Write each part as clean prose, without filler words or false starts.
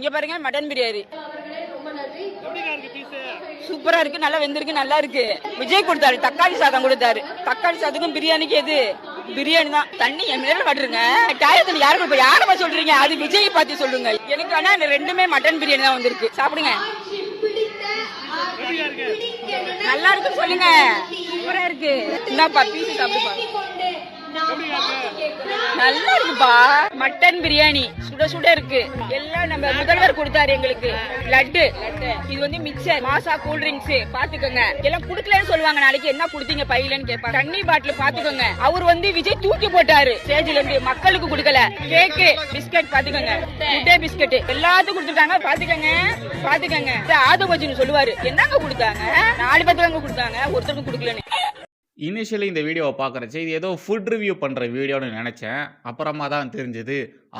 இங்க பாருங்க மட்டன் பிரியாணி சூப்பரா இருக்கு, நல்லா வெந்திருக்கு, நல்லா இருக்கு. விஜய் கொடுத்தாரு, தக்காளி சாதம் கொடுத்தாரு. தக்காளி சாதத்துக்கும் பிரியாணிக்கு எது பிரியாணி தான். தண்ணி என் மேல மாட்டுருங்க. டயத்துல யாரு கொடுப்பா, யாரமா சொல்றீங்க? அது விஜய் பார்த்து சொல்லுங்க. எனக்கு ஆனா ரெண்டுமே மட்டன் பிரியாணி தான் வந்திருக்கு. சாப்பிடுங்க, நல்லா இருக்கு சொல்லுங்க. சூப்பரா இருக்கு. என்னப்பா பீஸ் சாப்பிடுப்பா, நல்லா இருக்குப்பா. மட்டன் பிரியாணி சுட சுட இருக்கு. எல்லாம் நம்ம முதல்வர் கொடுத்தாரு எங்களுக்கு. லட்டு இது வந்து மிக்சர், மாசா கூல் ட்ரிங்க்ஸ் பாத்துக்கோங்க. எல்லாம் குடுக்கலன்னு சொல்லுவாங்க, நாளைக்கு என்ன குடுத்தீங்க பையிலன்னு கேட்பாங்க. தண்ணி பாட்டில் பாத்துக்கோங்க. அவர் வந்து விஜய் தூக்கி போட்டாரு ஸ்டேஜ்ல இருந்து, மக்களுக்கு குடுக்கல. கேக்கு பிஸ்கட் பாத்துக்கோங்க, முட்டை பிஸ்கட் எல்லாத்துக்கும் கொடுத்துருக்காங்க. பாத்துக்கோங்க. ஆதோபஜின்னு சொல்லுவாரு, என்னங்க கொடுத்தாங்க? 4 பேருக்கு கொடுத்தாங்க, ஒருத்தருக்கும் குடுக்கலன்னு. இனிஷியலி இந்த வீடியோவை பார்க்குறச்சு இது ஏதோ ஃபுட் ரிவ்யூ பண்ணுற வீடியோன்னு நினச்சேன். அப்புறமா தான் தெரிஞ்சது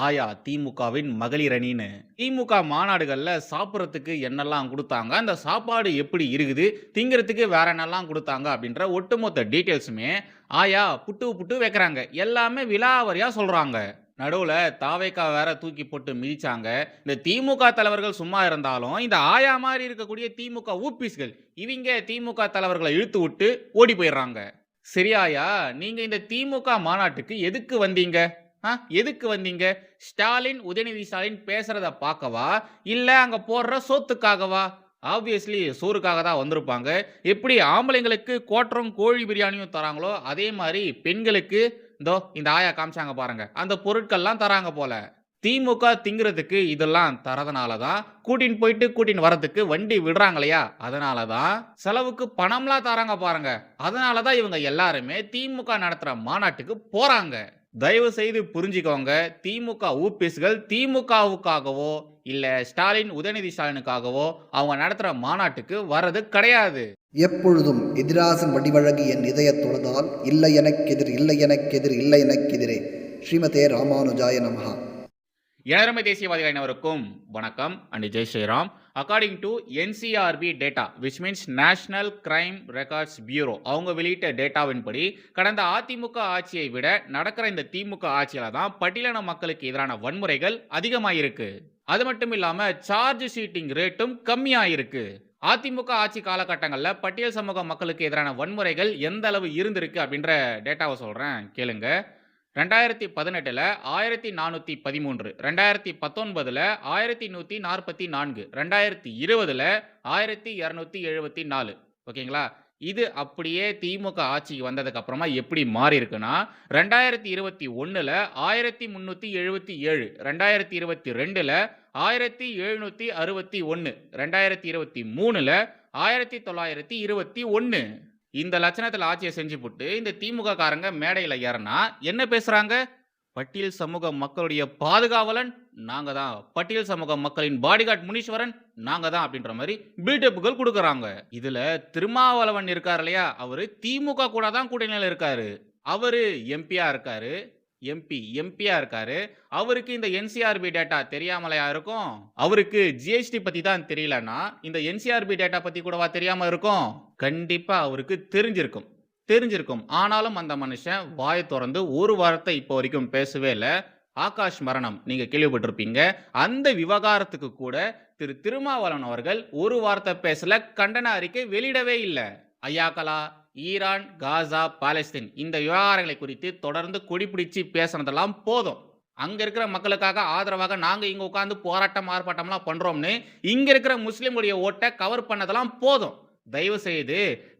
ஆயா திமுகவின் மகளிர் அணின்னு. திமுக மாநாடுகளில் சாப்பிட்றதுக்கு என்னெல்லாம் கொடுத்தாங்க, அந்த சாப்பாடு எப்படி இருக்குது, திங்கிறதுக்கு வேற என்னெல்லாம் கொடுத்தாங்க அப்படின்ற ஒட்டுமொத்த டீட்டெயில்ஸுமே ஆயா புட்டு வைக்கிறாங்க. எல்லாமே விலாவரியாக சொல்கிறாங்க. நடுவில் தாவேக்கா வேற தூக்கி போட்டு மிதிச்சாங்க. இந்த திமுக தலைவர்கள் சும்மா இருந்தாலும் இந்த ஆயா மாதிரி இருக்கக்கூடிய திமுக ஊபிஸ்கள் இவங்க திமுக தலைவர்களை இழுத்து விட்டு ஓடி போயிடுறாங்க. சரியாயா, நீங்க இந்த திமுக மாநாட்டுக்கு எதுக்கு வந்தீங்க? எதுக்கு வந்தீங்க? ஸ்டாலின், உதயநிதி ஸ்டாலின் பேசுறத பார்க்கவா, இல்ல அங்க போடுற சோத்துக்காகவா? ஆப்வியஸ்லி சோறுக்காக தான் வந்திருப்பாங்க. எப்படி ஆம்பளைங்களுக்கு கோட்டரும் கோழி பிரியாணியும் தராங்களோ அதே மாதிரி பெண்களுக்கு இந்த ஆயா காமிச்சாங்க பாருங்க, அந்த பொருட்கள்லாம் தராங்க போல. திமுக திங்கிறதுக்கு இதெல்லாம் தரதுனாலதான் கூட்டின்னு போயிட்டு கூட்டின்னு வரதுக்கு வண்டி விடுறாங்க இல்லையா, அதனாலதான் செலவுக்கு பணம்லாம் தராங்க பாருங்க. அதனாலதான் இவங்க எல்லாருமே திமுக நடத்துற மாநாட்டுக்கு போறாங்க. தயவு செய்து புரிஞ்சுக்கோங்க, திமுக ஊபிஸ்கள் திமுகவுக்காகவோ இல்ல ஸ்டாலின், உதயநிதி ஸ்டாலினுக்காகவோ அவங்க நடத்துற மாநாட்டுக்கு வர்றது கிடையாது. எப்பொழுதும் எதிராசன் வடிவழகு என் இதய தொழுதால் இல்லை எனக்கெதிர், இல்லை எனக்கெதிர், இல்லை எனக்கெதிரே. ஸ்ரீமதே ராமானுஜாய நமஹா. எனதருமை தேசியவாதிகள் அனைவருக்கும் வணக்கம் அண்ட் ஜெய் Shriram. According to NCRB data, which means national crime records bureau, அவங்க வெளியிட்ட டேட்டாவின்படி கடந்த அதிமுக ஆட்சியை விட நடக்கிற இந்த திமுக ஆட்சியில தான் பட்டியலின மக்களுக்கு எதிரான வன்முறைகள் அதிகமாயிருக்கு. அது மட்டும் இல்லாம சார்ஜ் ஷீட்டிங் ரேட்டும் கம்மியாயிருக்கு. அதிமுக ஆட்சி காலகட்டங்களில் பட்டியல் சமூக மக்களுக்கு எதிரான வன்முறைகள் எந்த அளவு இருந்திருக்கு அப்படின்ற டேட்டாவை சொல்றேன் கேளுங்க. 2018 1413, 2019 1144, 2020 1274. ஓகேங்களா? இது அப்படியே திமுக ஆட்சிக்கு வந்ததுக்கு அப்புறமா எப்படி மாறி இருக்குன்னா, 2021 1377, 2022 1761, 2023 1921. இந்த லட்சணத்தில் ஆட்சியை செஞ்சு போட்டு இந்த திமுக காரங்க மேடையில் ஏறனா என்ன பேசுறாங்க? பட்டியல் சமூக மக்களுடைய பாதுகாவலன் நாங்க தான், பட்டியல் சமூக மக்களின் பாடிகார்ட் முனீஸ்வரன் நாங்க தான் அப்படின்ற மாதிரி பில்டப்புகள் கொடுக்கறாங்க. இதுல திருமாவளவன் இருக்காரு இல்லையா, அவரு திமுக கூட தான் கூட்டணியில் இருக்காரு. அவரு எம்பியா இருக்காரு. அவருக்கு இந்த NCRB டேட்டா தெரியாமலையா இருக்கும்? அவருக்கு GST பத்தி தான் தெரியலன்னா இந்த NCRB டேட்டா பத்தி கூடவா தெரியாம இருக்கும்? கண்டிப்பா அவருக்கு தெரிஞ்சிருக்கும். ஆனாலும் அந்த மனுஷன் வாயை திறந்து ஒரு வார்த்தை இப்போ வரைக்கும் பேசவே இல்லை. ஆகாஷ் மரணம் நீங்க கேள்விப்பட்டிருப்பீங்க. அந்த விவகாரத்துக்கு கூட திருமாவளவன் அவர்கள் ஒரு வார்த்தை பேசல, கண்டன அறிக்கை வெளியிடவே இல்லை. ஐயாக்களா, ஈரான், காசா, பாலஸ்தீன் இந்த விவகாரங்களை குறித்து தொடர்ந்து கொடிப்பிடிச்சு பேசுனதெல்லாம் போதும். அங்க இருக்கிற மக்களுக்காக ஆதரவாக நாங்க இங்க உட்கார்ந்து போராட்டம் ஆர்ப்பாட்டம்லாம் பண்றோம்னு இங்க இருக்கிற முஸ்லிம்களுடைய ஓட்டை கவர் பண்ணதெல்லாம் போதும். தயவு செய்து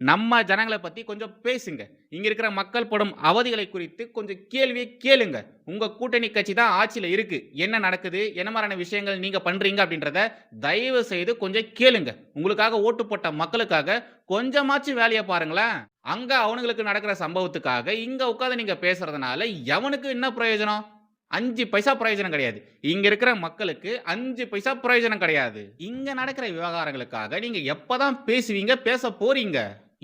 நம்ம ஜனங்களை பத்தி கொஞ்சம் பேசுங்க. இங்க இருக்கிற மக்கள் படும் அவதிகளை குறித்து கொஞ்சம் கேள்வியை கேளுங்க. உங்க கூட்டணி கட்சி தான் ஆட்சியில இருக்கு, என்ன நடக்குது, என்ன மாதிரியான விஷயங்கள் நீங்க பண்றீங்க அப்படின்றத தயவு செய்து கொஞ்சம் கேளுங்க. உங்களுக்காக ஓட்டு போட்ட மக்களுக்காக கொஞ்சமாச்சும் வேலையை பாருங்களேன். அங்க அவனுங்களுக்கு நடக்கிற சம்பவத்துக்காக இங்க உட்காந்து நீங்க பேசுறதுனால எவனுக்கு என்ன பிரயோஜனம்? 5 பைசா பிரயோஜனம் கிடையாது. இங்க இருக்கிற மக்களுக்கு 5 பைசா பிரயோஜனம் கிடையாது. இங்க நடக்கிற விவகாரங்களுக்காக நீங்க எப்பதான் பேசுவீங்க, பேச போறீங்க?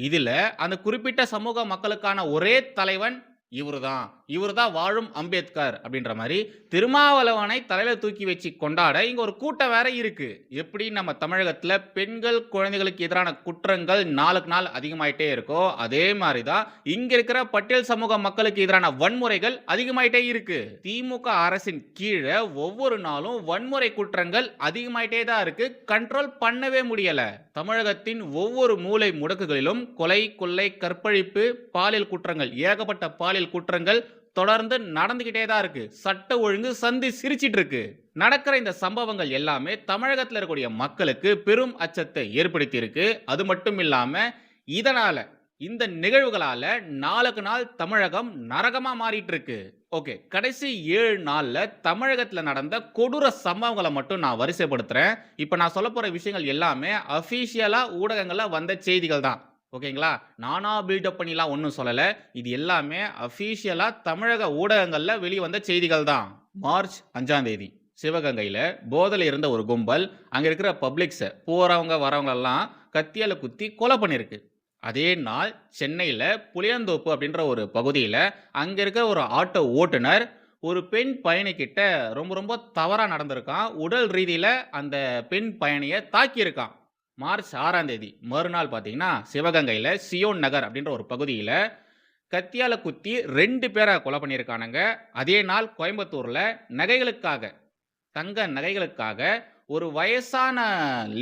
இதுல அந்த குறிப்பிட்ட சமூக மக்களுக்கான ஒரே தலைவன் இவருதான், இவர்தான் வாழும் அம்பேத்கர் அப்படின்ற மாதிரி திருமாவளவனை தலையில தூக்கி வச்சு கொண்டாட இங்க ஒரு கூட்டம் வேற இருக்கு. எப்படி நம்ம தமிழகத்துல பெண்கள் குழந்தைகளுக்கு எதிரான குற்றங்கள் நாளுக்கு நாள் அதிகமாயிட்டே இருக்கோ, அதே மாதிரிதான் இங்க இருக்கிற பட்டியல் சமூக மக்களுக்கு எதிரான வன்முறைகள் அதிகமாயிட்டே இருக்கு. திமுக அரசின் கீழே ஒவ்வொரு நாளும் வன்முறை குற்றங்கள் அதிகமாயிட்டே தான் இருக்கு. கண்ட்ரோல் பண்ணவே முடியல. தமிழகத்தின் ஒவ்வொரு மூலை முடக்குகளிலும் கொலை, கொள்ளை, கற்பழிப்பு, பாலியல் குற்றங்கள், ஏகப்பட்ட பாலியல் குற்றங்கள் தொடர்ந்து நடந்துகிட்டே தான் இருக்கு. சட்ட ஒழுங்கு சந்தி சிரிச்சிட்டு இருக்கு. நடக்கிற இந்த சம்பவங்கள் எல்லாமே தமிழகத்தில் இருக்கக்கூடிய மக்களுக்கு பெரும் அச்சத்தை ஏற்படுத்தி இருக்கு. அது மட்டும் இல்லாம இதனால இந்த நிகழ்வுகளால நாளுக்கு நாள் தமிழகம் நரகமா மாறிட்டு இருக்கு. ஓகே, கடைசி 7 நாள்ல தமிழகத்துல நடந்த கொடூர சம்பவங்களை மட்டும் நான் வரிசைப்படுத்துறேன். இப்ப நான் சொல்ல போற விஷயங்கள் எல்லாமே அபிஷியலா ஊடகங்கள்ல வந்த செய்திகள் தான். ஓகேங்களா, நானா பில்டப் பண்ணிலாம் ஒன்றும் சொல்லலை. இது எல்லாமே அஃபீஷியலாக தமிழக ஊடகங்களில் வெளிவந்த செய்திகள் தான். மார்ச் 5ஆம் தேதி சிவகங்கையில் போதையில் இருந்த ஒரு கும்பல் அங்கே இருக்கிற பப்ளிக்ஸை, போகிறவங்க வரவங்களெல்லாம் கத்தியால் குத்தி கொலை பண்ணியிருக்கு. அதே நாள் சென்னையில் புளியந்தோப்பு அப்படின்ற ஒரு பகுதியில் அங்கே இருக்கிற ஒரு ஆட்டோ ஓட்டுநர் ஒரு பெண் பயணிக்கிட்ட ரொம்ப தவறாக நடந்திருக்கான். உடல் ரீதியில் அந்த பெண் பயணியை தாக்கியிருக்கான். மார்ச் 6ஆம் தேதி மறுநாள் பார்த்தீங்கன்னா சிவகங்கையில் சியோன் நகர் அப்படின்ற ஒரு பகுதியில் கத்தியால குத்தி 2 பேரை கொலை பண்ணியிருக்கானுங்க. அதே நாள் கோயம்புத்தூரில் நகைகளுக்காக, தங்க நகைகளுக்காக ஒரு வயசான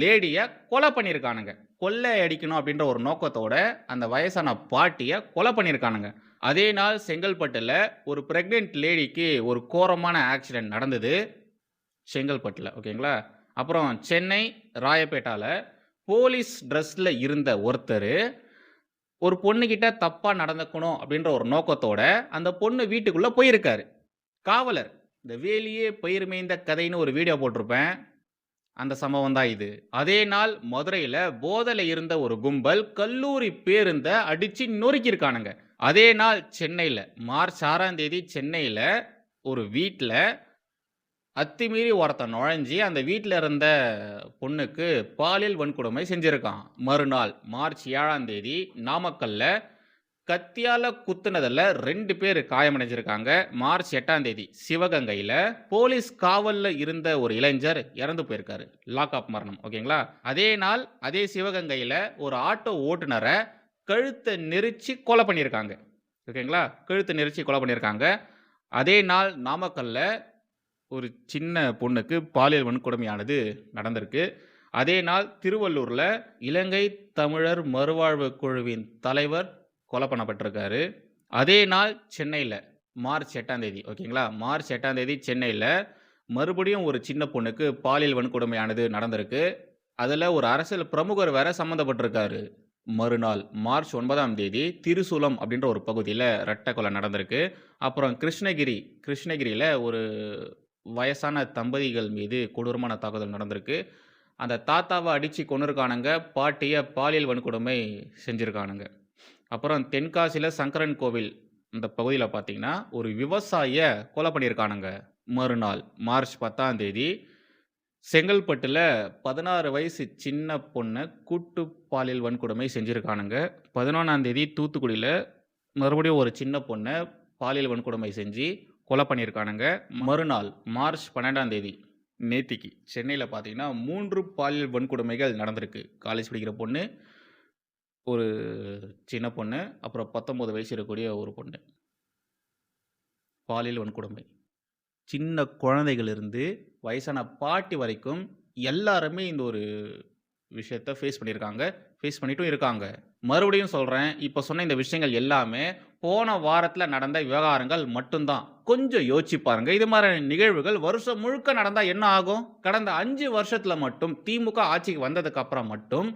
லேடியை கொலை பண்ணியிருக்கானுங்க. கொள்ளை அடிக்கணும் அப்படின்ற ஒரு நோக்கத்தோட அந்த வயசான பாட்டியை கொலை பண்ணியிருக்கானுங்க. அதே நாள் செங்கல்பட்டில் ஒரு பிரெக்னென்ட் லேடிக்கு ஒரு கோரமான ஆக்சிடென்ட் நடந்தது செங்கல்பட்டில். ஓகேங்களா, அப்புறம் சென்னை ராயப்பேட்டாவில் போலீஸ் ட்ரெஸ்ல இருந்த ஒருத்தர் ஒரு பொண்ணுகிட்ட தப்பா நடந்துக்கணும் அப்படின்ற ஒரு நோக்கத்தோட அந்த பொண்ணு வீட்டுக்குள்ள போயிருக்காரு. காவலர், இந்த வேலியே பயிர் மேய்ந்த கதைன்னு ஒரு வீடியோ போட்டிருப்பேன், அந்த சம்பவம் தான் இது. அதே நாள் மதுரையில் போதையில் இருந்த ஒரு கும்பல் கல்லூரி பேருந்த அடிச்சு நொறுக்கியிருக்கானுங்க. அதே நாள் சென்னையில் மார்ச் 6ஆம் தேதி சென்னையில் ஒரு வீட்டில் அத்துமீறி ஒருத்தன் நுழைஞ்சி அந்த வீட்டில் இருந்த பொண்ணுக்கு பாலியல் வன்கொடுமை செஞ்சிருக்கான். மறுநாள் மார்ச் 7ஆம் தேதி நாமக்கல்ல கத்தியால குத்துனதில் 2 பேர் காயமடைஞ்சிருக்காங்க. மார்ச் 8ஆம் தேதி சிவகங்கையில் போலீஸ் காவலில் இருந்த ஒரு இளைஞர் இறந்து போயிருக்காரு, லாக்அப் மரணம். ஓகேங்களா, அதே நாள் அதே சிவகங்கையில் ஒரு ஆட்டோ ஓட்டுநரை கழுத்தை நெரிச்சு கொலை பண்ணியிருக்காங்க. ஓகேங்களா, கழுத்தை நெரிச்சு கொலை பண்ணியிருக்காங்க. அதே நாள் நாமக்கல்ல ஒரு சின்ன பொண்ணுக்கு பாலியல் வன்கொடுமையானது நடந்திருக்கு. அதே நாள் திருவள்ளூரில் இலங்கை தமிழர் மறுவாழ்வு குழுவின் தலைவர் கொலை பண்ணப்பட்டிருக்காரு. அதே நாள் சென்னையில் மார்ச் 8ஆம் தேதி, ஓகேங்களா, மார்ச் 8ஆம் தேதி சென்னையில் மறுபடியும் ஒரு சின்ன பொண்ணுக்கு பாலியல் வன்கொடுமையானது நடந்திருக்கு. அதில் ஒரு அரசியல் பிரமுகர் வேற சம்மந்தப்பட்டிருக்காரு. மறுநாள் மார்ச் 9ஆம் தேதி திருசூலம் அப்படின்ற ஒரு பகுதியில் இரட்டை கொலை நடந்திருக்கு. அப்புறம் கிருஷ்ணகிரியில் ஒரு வயசான தம்பதிகள் மீது கொடூரமான தாக்குதல் நடந்திருக்கு. அந்த தாத்தாவை அடித்து கொண்டிருக்கானுங்க, பாட்டியை பாலியல் வன்கொடுமை செஞ்சுருக்கானுங்க. அப்புறம் தென்காசியில் சங்கரன் கோவில் இந்த பகுதியில் பார்த்தீங்கன்னா ஒரு விவசாயியை கொலை பண்ணியிருக்கானுங்க. மறுநாள் மார்ச் 10ஆம் தேதி செங்கல்பட்டில் 16 வயசு சின்ன பொண்ணை கூட்டு பாலியல் வன்கொடுமை செஞ்சுருக்கானுங்க. 11ஆம் தேதி தூத்துக்குடியில் மறுபடியும் ஒரு சின்ன பொண்ணை பாலியல் வன்கொடுமை செஞ்சு கொலை பண்ணியிருக்கானுங்க. மறுநாள் மார்ச் 12ஆம் தேதி நேத்திக்கு சென்னையில் பார்த்தீங்கன்னா 3 பாலியல் வன்கொடுமைகள் நடந்திருக்கு. காலேஜ் படிக்கிற பொண்ணு, ஒரு சின்ன பொண்ணு, அப்புறம் 19 வயசு இருக்கக்கூடிய ஒரு பொண்ணு. பாலியல் வன்கொடுமை சின்ன குழந்தைகளிலிருந்து வயசான பாட்டி வரைக்கும் எல்லாருமே இந்த ஒரு விஷயத்தை ஃபேஸ் பண்ணிட்டும் இருக்காங்க. மறுபடியும் சொல்கிறேன், இப்போ சொன்ன இந்த விஷயங்கள் எல்லாமே போன வாரத்தில் நடந்த விவகாரங்கள் மட்டும்தான். கொஞ்சம் யோசிச்சு பாருங்க, இது மாதிரி நிகழ்வுகள் வருஷம் முழுக்க நடந்தால் என்ன ஆகும்? கடந்த 5 வருஷத்தில் மட்டும் திமுக ஆட்சிக்கு வந்ததுக்கு அப்புறம் மட்டும்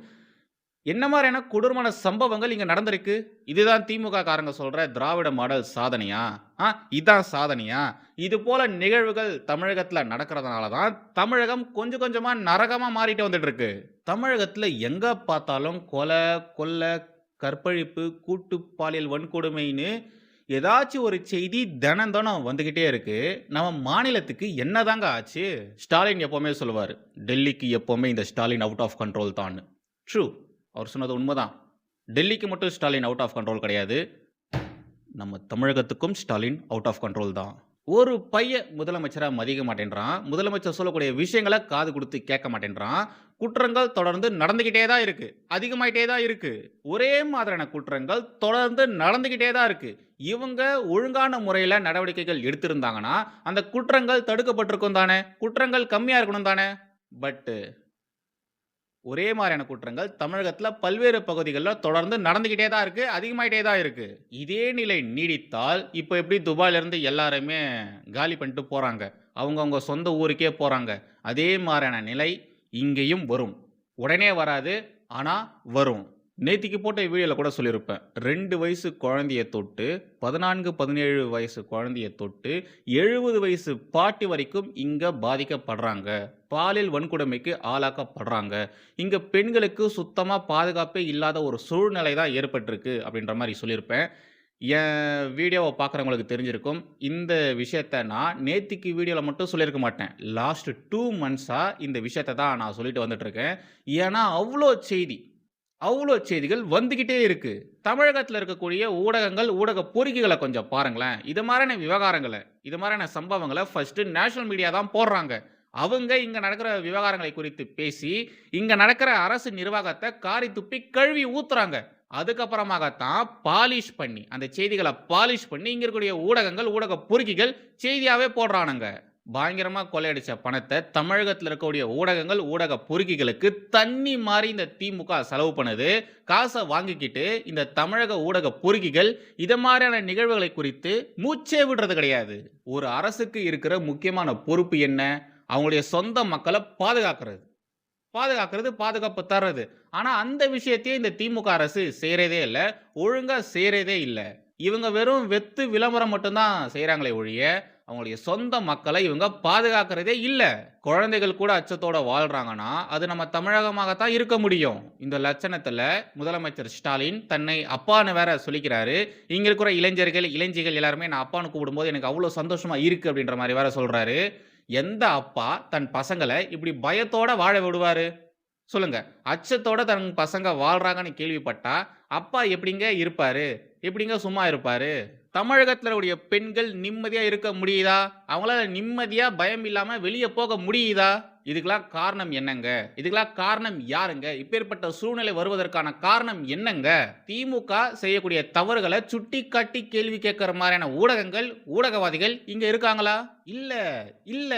என்ன மாதிரியான கொடூரமான சம்பவங்கள் இங்கே நடந்திருக்கு? இதுதான் திமுக காரங்க சொல்கிற திராவிட மாடல் சாதனையா? இதான் சாதனையா? இது போல நிகழ்வுகள் தமிழகத்தில் நடக்கிறதுனால தான் தமிழகம் கொஞ்சம் கொஞ்சமாக நரகமாக மாறிட்டு வந்துட்டு இருக்கு. தமிழகத்தில் எங்கே பார்த்தாலும் கொலை, கொள்ளை, கற்பழிப்பு, கூட்டு பாலியல் வன்கொடுமைன்னு ஏதாச்சும் ஒரு செய்தி தினம் வந்துக்கிட்டே இருக்கு. நம்ம மாநிலத்துக்கு என்னதாங்க ஆச்சு? ஸ்டாலின் எப்போவுமே சொல்லுவார், டெல்லிக்கு எப்போவுமே இந்த ஸ்டாலின் அவுட் ஆஃப் கண்ட்ரோல் தான். ட்ரூ, அவர் சொன்னது உண்மைதான். டெல்லிக்கு மட்டும் ஸ்டாலின் அவுட் ஆஃப் கண்ட்ரோல் கிடையாது, நம்ம தமிழகத்துக்கும் ஸ்டாலின் அவுட் ஆஃப் கண்ட்ரோல் தான். ஒரு பையன் முதலமைச்சரா மதிக்க மாட்டேன்றான். முதலமைச்சர் சொல்லக்கூடிய விஷயங்கள காது குடுத்து கேட்க மாட்டேன்றான். குற்றங்கள் தொடர்ந்து நடந்துகிட்டே தான் இருக்கு. அதிகமாயிட்டே தான் இருக்கு. ஒரே மாதிரியான குற்றங்கள் தொடர்ந்து நடந்துகிட்டே தான் இருக்கு. இவங்க ஒழுங்கான முறையில நடவடிக்கைகள் எடுத்திருந்தாங்கன்னா, அந்த குற்றங்கள் தடுக்கப்பட்டிருக்கும் தானே! குற்றங்கள் கம்மியா இருக்கணும் தானே! பட் ஒரே மாதிரியான குற்றங்கள் தமிழகத்துல பல்வேறு பகுதிகள்ல தொடர்ந்து நடந்துகிட்டே தான் இருக்கு. அதிகமாயிட்டே தான் இருக்கு. இதே நிலை நீடித்தால், இப்ப எப்படி துபாய்ல இருந்து எல்லாருமே காலி பண்ணிட்டு போறாங்க. அவங்கவங்க சொந்த ஊருக்கே போறாங்க. அதே மாரியான நிலை இங்கேயும் வரும். உடனே வராது. ஆனா வரும். நேத்திக்கு போட்ட வீடியோல கூட சொல்லியிருப்பேன். 2 வயசு குழந்தைய தொட்டு, 14, 17 வயசு குழந்தைய தொட்டு, 70 வயசு பாட்டி வரைக்கும் இங்க பாதிக்கப்படுறாங்க. பாலியல் வன்கொடுமைக்கு ஆளாக்கப்படுறாங்க. இங்க பெண்களுக்கு சுத்தமா பாதுகாப்பே இல்லாத ஒரு சூழ்நிலை தான் ஏற்பட்டிருக்கு அப்படின்ற மாரி சொல்லியிருப்பேன். என் வீடியோவ பார்க்குறவங்களுக்கு தெரிஞ்சிருக்கும். இந்த விஷயத்த நான் நேத்திக்கு வீடியோல மட்டும் சொல்லியிருக்க மாட்டேன். லாஸ்ட் 2 மந்த்ஸா இந்த விஷயத்த தான் நான் சொல்லிட்டு வந்துட்டுருக்கேன். ஏன்னா, அவ்ளோ செய்திகள் வந்துகிட்டே இருக்கு. தமிழகத்துல இருக்கக்கூடிய ஊடகங்கள், ஊடக பொறிக்கிகள கொஞ்சம் பாருங்களேன். இது மாரியான விவகாரங்கள, இது மாரியான சம்பவங்கள ஃபர்ஸ்ட்டு நேஷனல் மீடியா தான் போடுறாங்க. அவங்க இங்க நடக்கிற விவகாரங்களை குறித்து பேசி, இங்க நடக்கிற அரசு நிர்வாகத்த காரி துப்பி கழுவி ஊத்துறாங்க. அதுக்கப்புறமாகத்தான் பாலிஷ் பண்ணி, அந்த செய்திகள பாலிஷ் பண்ணி இங்க இருக்கக்கூடிய ஊடகங்கள், ஊடக பொறுக்கிகள் செய்தியாவே போடுறானுங்க. பயங்கரமா கொள்ளையடிச்ச பணத்த தமிழகத்துல இருக்கக்கூடிய ஊடகங்கள், ஊடக பொறுக்கிகளுக்கு தண்ணி மாரி இந்த திமுக செலவு பண்ணுது. காச வாங்கிக்கிட்டு இந்த தமிழக ஊடக பொறுக்கிகள் இத மாரியான நிகழ்வுகளை குறித்து மூச்சே விடுறது கிடையாது. ஒரு அரசுக்கு இருக்கிற முக்கியமான பொறுப்பு என்ன? அவங்களுடைய சொந்த மக்கள பாதுகாக்கிறது. பாதுகாப்பு தர்றது. ஆனா அந்த விஷயத்தையே இந்த திமுக அரசு செய்றதே இல்ல. ஒழுங்கா செய்றதே இல்ல. இவங்க வெறும் வெத்து விளம்பரம் மட்டும் தான் செய்றாங்களே ஒழிய, அவங்களுடைய சொந்த மக்களை இவங்க பாதுகாக்கிறதே இல்ல. குழந்தைகள் கூட அச்சத்தோட வாழ்றாங்கன்னா, அது நம்ம தமிழகமாகத்தான் இருக்க முடியும். இந்த லட்சணத்துல முதலமைச்சர் ஸ்டாலின் தன்னை அப்பான்னு வேற சொல்லிக்கிறாரு. இங்க இருக்கிற இளைஞர்கள், இளைஞிகள் எல்லாருமே நான் அப்பான்னு கூப்பிடும்போது எனக்கு அவ்ளோ சந்தோஷமா இருக்கு அப்படின்ற மாரி வேற சொல்றாரு. எந்த அப்பா தன் பசங்கள இப்படி பயத்தோட வாழ விடுவாரு? சொல்லுங்க. அச்சத்தோட தன் பசங்க வாழ்றாங்கன்னு கேள்விப்பட்டா, அப்பா எப்படிங்க இருப்பாரு? எப்படிங்க சும்மா இருப்பாரு? தமிழகத்துல உடைய பெண்கள் நிம்மதியா இருக்க முடியுதா? அவங்களால நிம்மதியா பயம் இல்லாம வெளிய போக முடியுதா? இதுக்கெல்லாம் காரணம் என்னங்க? இதுக்கெல்லாம் காரணம் யாருங்க? இப்பேற்பட்ட சூழ்நிலை வருவதற்கான காரணம் என்னங்க? திமுக செய்யக்கூடிய தவறுகள சுட்டிக்காட்டி கேள்வி கேட்கிற மாரியான ஊடகங்கள், ஊடகவாதிகள் இங்க இருக்காங்களா? இல்ல.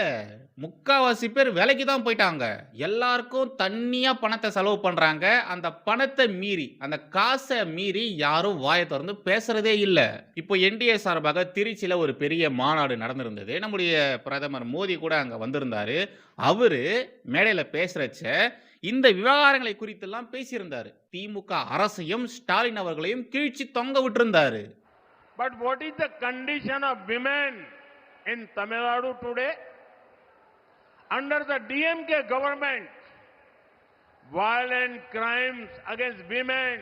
முக்காவாசி பேர் வேலைக்கு தான் போயிட்டாங்க. எல்லாருக்கும் தண்ணியா பணத்த செலவு பண்றாங்க. அந்த பணத்த மீறி, அந்த காச மீறி யாரும் வாய தொறந்து பேசுறதே இல்ல. இப்போ என்டிஏ சார்பாக திருச்சியில ஒரு பெரிய மாநாடு நடந்திருந்தது. நம்முடைய பிரதமர் மோடி கூட அங்க வந்திருந்தாரு. அவரு மேடையில பேசுறச்ச இந்த விவகாரங்களை குறித்தெல்லாம் பேசியிருந்தாரு. திமுக அரசையும் ஸ்டாலின் அவர்களையும் கிழிச்சு தொங்க விட்டிருந்தாரு. But what is the condition of women in Tamil Nadu today? Under the DMK government, violent crimes against women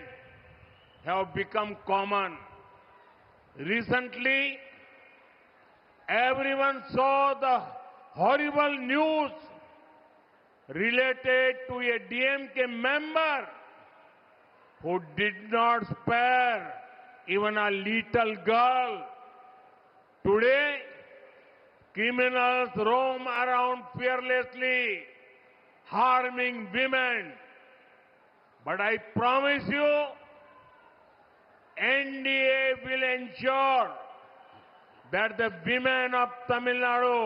have become common. Recently, everyone saw the horrible news related to a DMK member who did not spare even a little girl. Today, criminals roam around fearlessly, harming women. But I promise you, NDA will ensure that the women of Tamil Nadu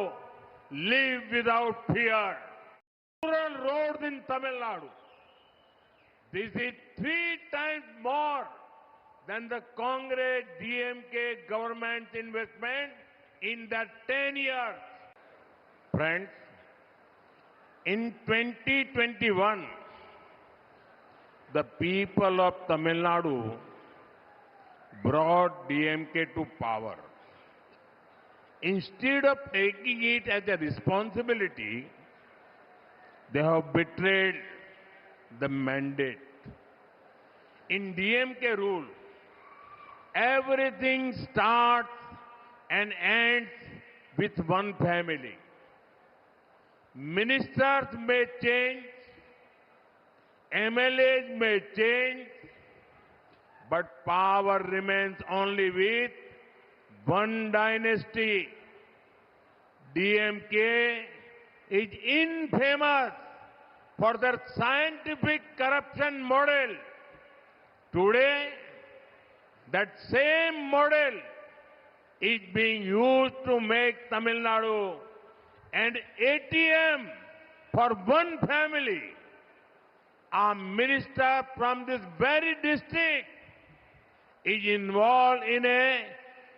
live without fear. Rural roads in Tamil Nadu. This is 3 times more than the Congress DMK government's investment in that 10 years. Friends, in 2021, the people of Tamil Nadu brought DMK to power. Instead of taking it as a responsibility, they have betrayed the mandate. In DMK rule, everything starts and ends with one family. Ministers may change, MLAs may change, but power remains only with one dynasty. DMK is infamous for their scientific corruption model. Today, that same model is being used to make Tamil Nadu an ATM for one family. A minister from this very district is involved in a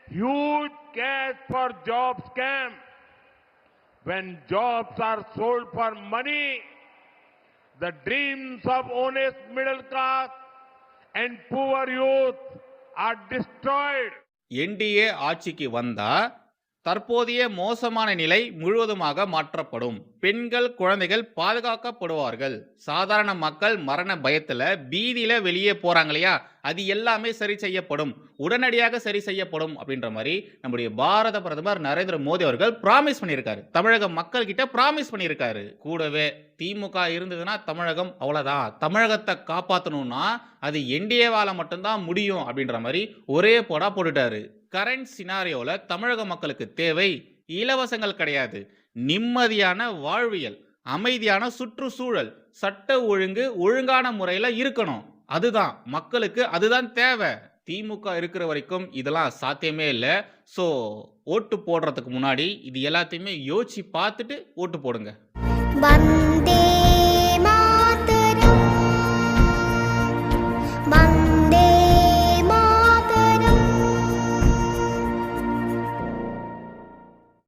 huge cash for job scam. When jobs are sold for money, the dreams of honest middle class and poor youth are destroyed. NDA ஆட்சிக்கு வந்தா தற்போதைய மோசமான நிலை முழுவதுமாக மாற்றப்படும். பெண்கள் குழந்தைகள் பாதுகாக்கப்படுவார்கள். சாதாரண மக்கள் மரண பயத்துல பீதியில வெளியே போறாங்க இல்லையா, அது எல்லாமே சரி செய்யப்படும், உடனடியாக சரி செய்யப்படும் அப்படின்ற மாதிரி நம்முடைய பாரத பிரதமர் நரேந்திர மோடி அவர்கள் பிராமிஸ் பண்ணியிருக்காரு. தமிழக மக்கள் கிட்ட பிராமிஸ் பண்ணியிருக்காரு. கூடவே திமுக இருந்ததுன்னா தமிழகம் அவ்வளவுதான், தமிழகத்தை காப்பாற்றணும்னா அது என்டிஏவால மட்டும்தான் முடியும் அப்படின்ற மாதிரி ஒரே போடா போட்டுட்டாரு. கரண்ட் சினாரியோல தமிழக மக்களுக்கு தேவை இலவசங்கள் கிடையாது, நிம்மதியான வாழ்வியல், அமைதியான சுற்றுச்சூழல், சட்ட ஒழுங்கு ஒழுங்கான முறையில் இருக்கணும். அதுதான் மக்களுக்கு, அதுதான் தேவை. திமுக இருக்கிற வரைக்கும் இதெல்லாம் சாத்தியமே இல்லை. ஸோ ஓட்டு போடுறதுக்கு முன்னாடி இது எல்லாத்தையுமே யோசிச்சு பார்த்துட்டு ஓட்டு போடுங்க.